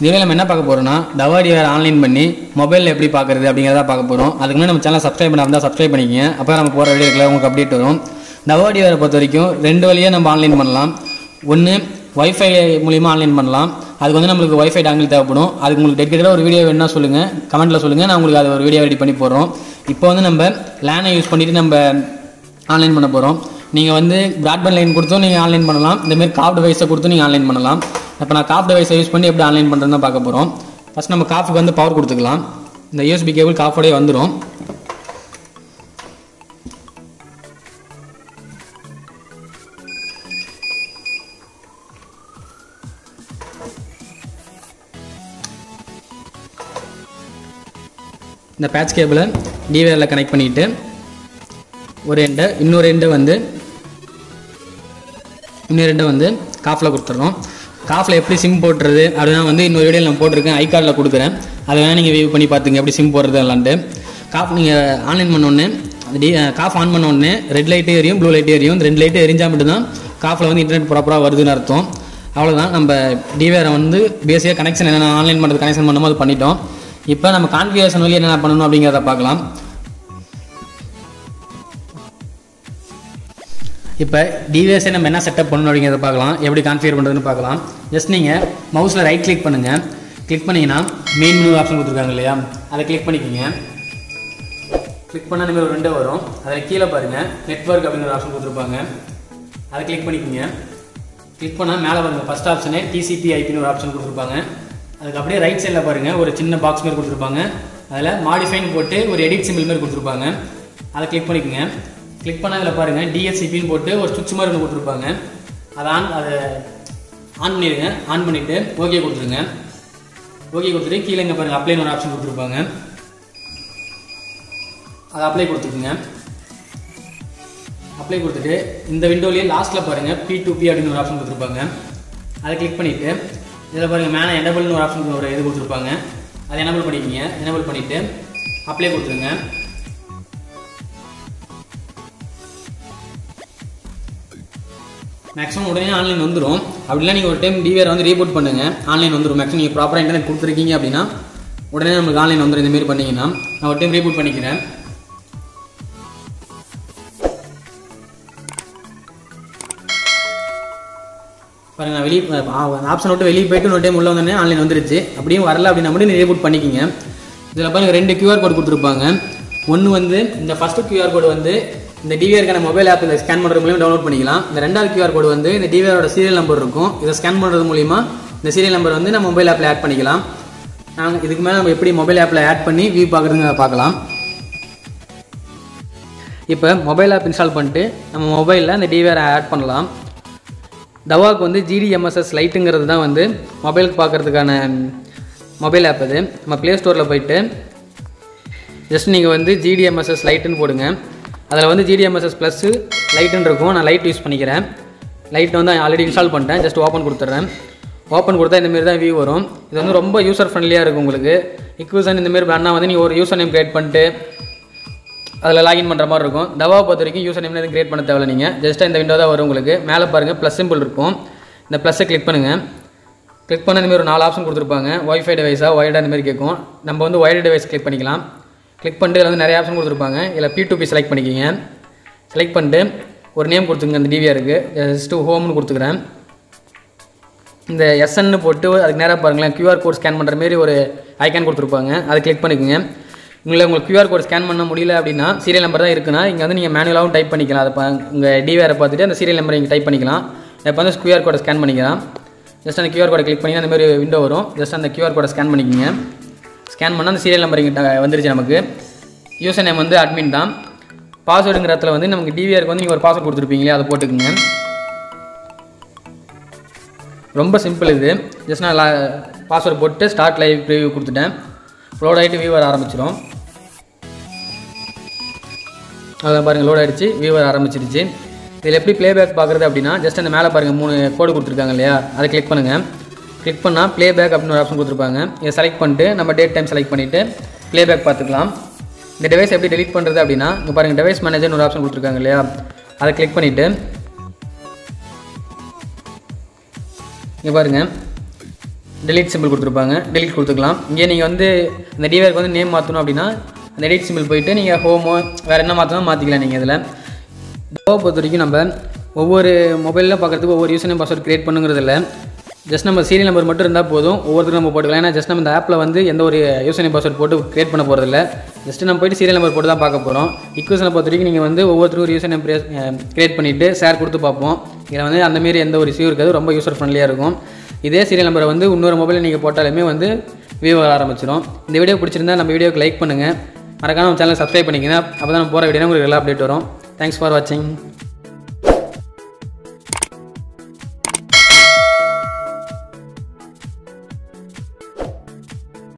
இதுவே நம்ம என்ன பார்க்க போகிறோம்னா Dahua DVR ஆன்லைன் பண்ணி மொபைலில் எப்படி பார்க்குறது அப்படிங்கிறத பார்க்க போகிறோம். அதுக்கு முன்னாடி நம்ம சேனல் சப்ஸ்கிரைப் பண்ணாமல் தான் சப்ஸ்கிரைப் பண்ணிக்கங்க. அப்போ நம்ம போகிற வீடியோக்கில் உங்களுக்கு அப்டேட் வரும். Dahua DVR பொறுத்த வரைக்கும் 2 வழியாக நம்ம ஆன்லைன் பண்ணலாம். ஒன்று வைஃபை மூலிமா ஆன்லைன் பண்ணலாம். அதுக்கு வந்து நம்மளுக்கு வைஃபை டாங்கிள் தேவைப்படும். அதுக்கு உங்களுக்கு டெடிகேட்டடாக ஒரு வீடியோ வேணும்னா சொல்லுங்கள், கமெண்ட்டில் சொல்லுங்கள், நான் உங்களுக்கு அது ஒரு வீடியோ ரெடி பண்ணி போடுறோம். இப்போ வந்து நம்ம லேனை யூஸ் பண்ணிவிட்டு நம்ம ஆன்லைன் பண்ண போகிறோம். நீங்கள் வந்து broadband லைன் கொடுத்தும் நீங்கள் ஆன்லைன் பண்ணலாம். இந்தமாரி காஃப் டிவைஸை கொடுத்து நீங்கள் ஆன்லைன் பண்ணலாம். இப்போ நான் காஃப் டிவைஸை யூஸ் பண்ணி எப்படி ஆன்லைன் பண்ணுறதுன்னு தான் பார்க்க போகிறோம். ஃபஸ்ட் நம்ம காஃபுக்கு வந்து பவர் கொடுத்துக்கலாம். இந்த USB கேபிள் காஃபோடய வந்துடும். இந்த பேட்ச் கேபிளை DVRல கனெக்ட் பண்ணிவிட்டு ஒரு எண்டை இன்னொரு எண்டை வந்து காஃபில் கொடுத்துட்றோம். காஃபில் எப்படி சிம் போட்டுறது அப்படின்னா வந்து இன்னொரு வீடியோவில் நான் போட்டிருக்கேன், ஐ கார்டில் கொடுக்குறேன். அதை வேணால் நீங்கள் வியூ பண்ணி பார்த்துங்க எப்படி சிம் போடுறது எல்லான்ட்டு. காஃப் நீங்கள் ஆன்லைன் பண்ணோடனே காஃப் ஆன் பண்ணோடனே ரெட் லைட்டே எரியும், ப்ளூ லைட்டே எரியும். இந்த 2 லைட்டே எரிஞ்சால் மட்டும்தான் காஃபில் வந்து இன்டர்நெட் ப்ராப்பராக வருதுன்னு அர்த்தம். அவ்வளோதான். நம்ம DVR வந்து பேசிக்காக கனெக்ஷன் என்னென்ன ஆன்லைன் பண்ணுறது கனெக்ஷன் பண்ணுமோ அது பண்ணிட்டோம். இப்போ நம்ம கான்ஃபிகரேஷன் வழி என்னென்ன பண்ணணும் அப்படிங்கிறத பார்க்கலாம். இப்போ டிவிஎஸ்ஸை நம்ம என்ன செட்டப் பண்ணணும் அப்படிங்கிறத பார்க்கலாம், எப்படி கான்ஃபிகர் பண்ணுறதுன்னு பார்க்கலாம். ஜஸ்ட் நீங்கள் மவுஸில் ரைட் கிளிக் பண்ணுங்கள். கிளிக் பண்ணிங்கன்னா மெயின் மெனு ஆப்ஷன் கொடுத்துருக்காங்க இல்லையா, அதை கிளிக் பண்ணிக்கோங்க. கிளிக் பண்ணால் இந்த மாதிரி ஒரு 2 வரும். அதில் கீழே பாருங்கள் நெட்வொர்க் அப்படின்னு ஒரு ஆப்ஷன் கொடுத்துருப்பாங்க, அதை கிளிக் பண்ணிக்கோங்க. கிளிக் பண்ணால் மேலே பாருங்கள் ஃபஸ்ட் ஆப்ஷனு TCP/IPன்னு ஒரு ஆப்ஷன் கொடுத்துருப்பாங்க. அதுக்கு அப்படியே ரைட் சைடில் பாருங்கள் ஒரு சின்ன பாக்ஸ் மாதிரி கொடுத்துருப்பாங்க. அதில் மாடிஃபைன்னு போட்டு ஒரு எடிட் சிம்பிள் மாதிரி கொடுத்துருப்பாங்க, அதை கிளிக் பண்ணிக்கோங்க. கிளிக் பண்ணால் அதில் பாருங்கள் DHCPன்னு போட்டு ஒரு சுவிட்ச் மாதிரி ஒன்று கொடுத்துருப்பாங்க. அதை ஆன் பண்ணிடுங்க. ஆன் பண்ணிவிட்டு ஓகே கொடுத்துருங்க. ஓகே கொடுத்துட்டு கீழே இங்கே பாருங்கள் அப்ளைன்னு ஒரு ஆப்ஷன் கொடுத்துருப்பாங்க, அதை அப்ளை கொடுத்துருக்குங்க. அப்ளை கொடுத்துட்டு இந்த விண்டோலேயே லாஸ்ட்டில் பாருங்கள் P2P அப்படின்னு ஒரு ஆப்ஷன் கொடுத்துருப்பாங்க, அதை கிளிக் பண்ணிவிட்டு இதில் பாருங்கள் மேலே எனபிள்னு ஒரு ஆப்ஷன் ஒரு இது கொடுத்துருப்பாங்க, அதை எனபிள் பண்ணிக்கோங்க. எனபிள் பண்ணிவிட்டு அப்ளை கொடுத்துருங்க. மேக்ஸிமம் உடனே ஆன்லைன் வந்துடும். அப்படிலாம் நீங்கள் ஒரு டைம் DVR வந்து ரீபூட் பண்ணுங்கள், ஆன்லைன் வந்துடும். மேக்ஸிமம் நீங்கள் ப்ராப்பராக இன்டர்நெட் கொடுத்துருக்கீங்க அப்படின்னா உடனே நம்மளுக்கு ஆன்லைன் வந்துடும். இந்தமாரி பண்ணிங்கன்னா நான் ஒரு டைம் ரீபூட் பண்ணிக்கிறேன். பாருங்கள் நான் வெளியே ஆப்ஷன் விட்டு வெளியே போய்ட்டு ஒரு டைம் உள்ளே வந்தோடனே ஆன்லைன் வந்துருச்சு. அப்படியும் வரல அப்படின்னா மட்டும் நீங்கள் ரீபூட் பண்ணிக்கிங்க. இதில் பாருங்கள் 2 QR கோட் கொடுத்துருப்பாங்க. ஒன்று வந்து இந்த ஃபஸ்ட்டு QR கோடு வந்து இந்த DVRக்கான மொபைல் ஆப் இந்த ஸ்கேன் பண்ணுறது மூலியமாக டவுன்லோட் பண்ணிக்கலாம். இந்த 2வது QR கோடு வந்து இந்த DVRோட சீரியல் நம்பர் இருக்கும். இதை ஸ்கேன் பண்ணுறது மூலிமா இந்த சீரியல் நம்பர் வந்து நம்ம மொபைல் ஆப்பில் ஆட் பண்ணிக்கலாம். நாங்கள் இதுக்கு மேலே நம்ம எப்படி மொபைல் ஆப்பில் ஆட் பண்ணி வியூ பார்க்குறதுங்க பார்க்கலாம். இப்போ மொபைல் ஆப் இன்ஸ்டால் பண்ணிட்டு நம்ம மொபைலில் இந்த DVR ஆட் பண்ணலாம். Dahuaக்கு வந்து gDMSS லைட்டுங்கிறது தான் வந்து மொபைலுக்கு பார்க்குறதுக்கான மொபைல் ஆப். அது நம்ம ப்ளே ஸ்டோரில் போயிட்டு ஜஸ்ட் நீங்கள் வந்து gDMSS லைட்டுன்னு போடுங்க. அதில் வந்து gDMSS ப்ளஸ்ஸு லைட்டுன்னு இருக்கும். நான் லைட் யூஸ் பண்ணிக்கிறேன். லைட் வந்து ஆல்ரெடி இன்ஸ்டால் பண்ணிட்டேன். ஜஸ்ட் ஓப்பன் கொடுத்துட்றேன். ஓப்பன் கொடுத்தா இந்தமாரி தான் வியூ வரும். இது வந்து ரொம்ப யூசர் ஃப்ரெண்ட்லியாக இருக்கும் உங்களுக்கு. Hikvision இந்தமாரி பிராண்ட்னா வந்து நீங்கள் ஒரு யூசர் நேம் க்ரியேட் பண்ணிட்டு அதில் லாகின் பண்ணுற மாதிரி இருக்கும். Dahua பொறுத்த வரைக்கும் யூசர் நேம் எதுவும் க்ரியேட் பண்ண தேவையில்லை. நீங்கள் ஜஸ்ட்டாக இந்த விண்டோ தான் வரும் உங்களுக்கு. மேலே பாருங்கள் ப்ளஸ் சிம்பிள் இருக்கும். இந்த ப்ளஸ்ஸை கிளிக் பண்ணுங்கள். கிளிக் பண்ண இந்தமாரி ஒரு 4 ஆப்ஷன் கொடுத்துருப்பாங்க. வைஃபை டிவைஸாக ஒயர்டாக இந்தமாரி கேட்கும். நம்ம வந்து ஒயர்டு டிவைஸ் கிளிக் பண்ணிக்கலாம். கிளிக் பண்ணிட்டு இதில் வந்து நிறைய ஆப்ஷன் கொடுத்துருப்பாங்க. இதில் P2P செலக்ட் பண்ணிக்கிங்க. செலக்ட் பண்ணிட்டு ஒரு நேம் கொடுத்துங்க. அந்த DVRக்கு ஜஸ்ட்டு ஹோம்னு கொடுத்துக்கிறேன். இந்த SNன்னு போட்டு அதுக்கு நேராக பாருங்களேன் QR கோட் ஸ்கேன் பண்ணுற மாரி ஒரு ஐக்கான் கொடுத்துருப்பாங்க, அதை கிளிக் பண்ணிக்கோங்க. உங்களுக்கு QR கோட் ஸ்கேன் பண்ண முடியல அப்படின்னா சீரியல் நம்பர் தான் இருக்குன்னா இங்கே வந்து நீங்கள் மேனுவலாகவும் டைப் பண்ணிக்கலாம். அதை உங்கள் DVRரை பார்த்துட்டு அந்த சீரியல் நம்பரை இங்கே டைப் பண்ணிக்கலாம். இப்போ வந்து QR கோடை ஸ்கேன் பண்ணிக்கலாம். ஜஸ்ட் அந்த QR கோடை கிளிக் பண்ணி அந்த மாதிரி விண்டோ வரும். ஜஸ்ட் அந்த QR கோடை ஸ்கேன் பண்ணிக்கோங்க. ஸ்கேன் பண்ணால் அந்த சீரியல் நம்பர் இங்கே வந்துருச்சு. நமக்கு யூசர் நேம் வந்து அட்மின் தான். பாஸ்வேர்டுங்கிற இடத்துல வந்து நமக்கு DVRக்கு வந்து நீங்கள் ஒரு பாஸ்வேர்டு கொடுத்துருப்பீங்களே அதை போட்டுக்குங்க. ரொம்ப சிம்பிள் இது. ஜஸ்ட் நான் பாஸ்வேர்டு போட்டு ஸ்டார்ட் லைவ் ப்ரிவியூ கொடுத்துட்டேன். லோட் ஆகிட்டு வியூ வர ஆரம்பிச்சிடும். அதான் பாருங்கள் லோட் ஆகிடுச்சு, வியூ வர ஆரம்பிச்சிருச்சு. இதில் எப்படி ப்ளேபேக் பார்க்குறது அப்படின்னா ஜஸ்ட் அந்த மேலே பாருங்கள் 3 கோடு கொடுத்துருக்காங்க இல்லையா, அதை கிளிக் பண்ணுங்கள். கிளிக் பண்ணால் ப்ளேபேக் அப்படின்னு ஒரு ஆப்ஷன் கொடுத்துருப்பாங்க. இதை செலக்ட் பண்ணிட்டு நம்ம டேட் டைம் செலக்ட் பண்ணிவிட்டு ப்ளேபேக் பார்த்துக்கலாம். இந்த டிவைஸ் எப்படி டெலிட் பண்ணுறது அப்படின்னா இங்கே பாருங்கள் டிவைஸ் மேனேஜர்னு ஒரு ஆப்ஷன் கொடுத்துருக்காங்க இல்லையா, அதை கிளிக் பண்ணிவிட்டு இங்கே பாருங்கள் delete சிம்பிள் கொடுத்துருப்பாங்க. delete கொடுத்துக்கலாம். இங்கே நீங்கள் வந்து இந்த டிவிஆருக்கு வந்து நேம் மாற்றணும் அப்படின்னா அந்த எடிட் சிம்பிள் போயிட்டு நீங்கள் ஹோமோ வேறு என்ன மாற்றணும் மாற்றிக்கலாம். நீங்கள் இதில் Dahua பொறுத்த வரைக்கும் நம்ம ஒவ்வொரு மொபைலில் பார்க்குறதுக்கு ஒவ்வொரு யூசர் நேம் பாஸ்வேர்ட் க்ரியேட் பண்ணுங்கிறது இல்லை. ஜஸ்ட் நம்ம சீரியல் நம்பர் மட்டும் இருந்தால் போதும். ஒவ்வொருத்தரும் நம்ம போட்டுக்கலாம். ஏன்னா ஜஸ்ட் நம்ம இந்த ஆப்பில் வந்து எந்த ஒரு யூசர் நேம் பாஸ்வேர்ட் போட்டு க்ரியேட் பண்ண போகிறதில்ல. ஜஸ்ட் நம்ம போய்ட்டு சீரியல் நம்பர் போட்டு தான் பார்க்க போகிறோம். Hikvision பொறுத்த வரைக்கும் நீங்கள் வந்து ஒவ்வொருத்தரும் ஒரு யூசர் நேம் க்ரியேட் பண்ணிவிட்டு ஷேர் கொடுத்து பார்ப்போம். இதில் வந்து அந்தமாரி எந்த ஒரு இஷ்யூ இருக்காது. ரொம்ப யூசர் ஃப்ரெண்ட்லியாக இருக்கும். இதே சீரியல் நம்பரை வந்து இன்னொரு மொபைலில் நீங்கள் போட்டாலுமே வந்து வியூ வர ஆரம்பிச்சிடும். இந்த வீடியோ பிடிச்சிருந்தா நம்ம வீடியோக்கு லைக் பண்ணுங்கள். மறக்காம நம்ம சேனலை சப்ஸ்கிரைப் பண்ணிக்கங்க. அப்போ தான் நம்ம போகிற வீடியோ உங்களுக்கு எல்லா அப்டேட் வரும். தேங்க்ஸ் ஃபார் வாட்சிங்.